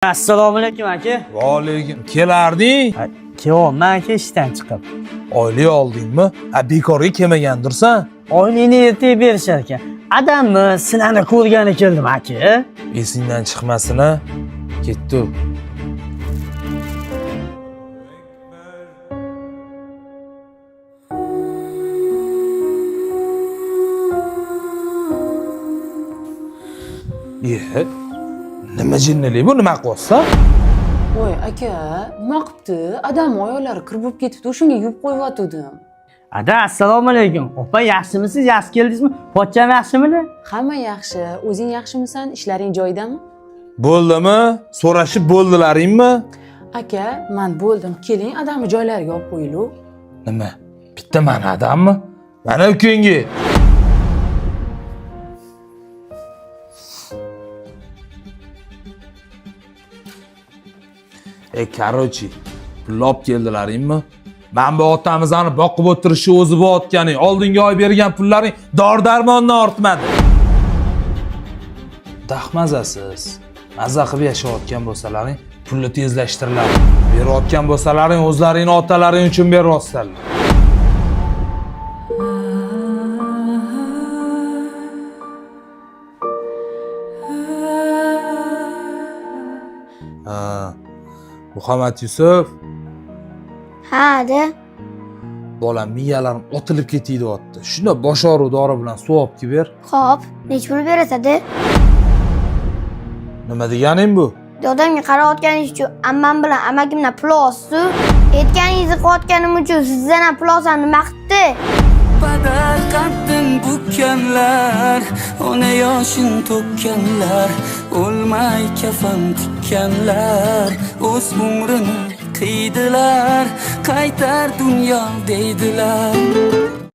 Assalomu alaykum aka. Va alaykum. Kelarding? Kelyapman aka ishdan chiqib. Oylik oldingmi? Bekorga kelmagandirsan? Oylini ertaga berishar ekan. Adamni sizlarni ko'rgani keldim aka. Esingdan chiqmasin-a. Ketdi. Nima jinnilik bu, nima qilyapsan? Voy aka, nima qilibdi? Adam oyoqlari kir bo'lib ketibdi, o'shanga yuvib qo'yotgandim. Ada, assalomu alaykum. Opa, yaxshimisiz? Yaxshi keldingizmi? Pochcham yaxshimidi? Hamma yaxshi. O'zing yaxshimisan? Ishlaring joyidami? Bo'ldimi? So'rashib bo'ldilaringmi? Aka, men bo'ldim. Keling, adamni joylariga olib qo'yaylik. Nima? Bitta mana adammi? Mana ukangga. Короче, pul olib keldilaringmi? Men bu otamizni boqib o'tirishni o'zi bo'layotganing, oldingi oy bergan pullaring dor-darmondan ortmadi. Dahmazasiz. Mazza qilib yashayotgan bo'lsalaring, pulni tezlashtiriladi. Berayotgan bo'lsalaring, o'zlaringning otalaring uchun beryapsizlar. Muhammad Yusuf. Ha, de. Bolam miyalarim otilib ketayapti. Shunda boshoru dori bilan suv olib kelib ber. Xo'p, nech pul berasiz? Nima deganing bu? Dodamga qarayotganingiz uchun ammam bilan amagimdan pul olsiz. Aytganingizni qilayotganim uchun sizdan ham pul olsam nima qildi? Badal qattin bukkanlar, ona yoshin to'kkanlar, o'lmay kafan tikkanlar, o'z umrini qiydilar, qaytar dunyo deydilar.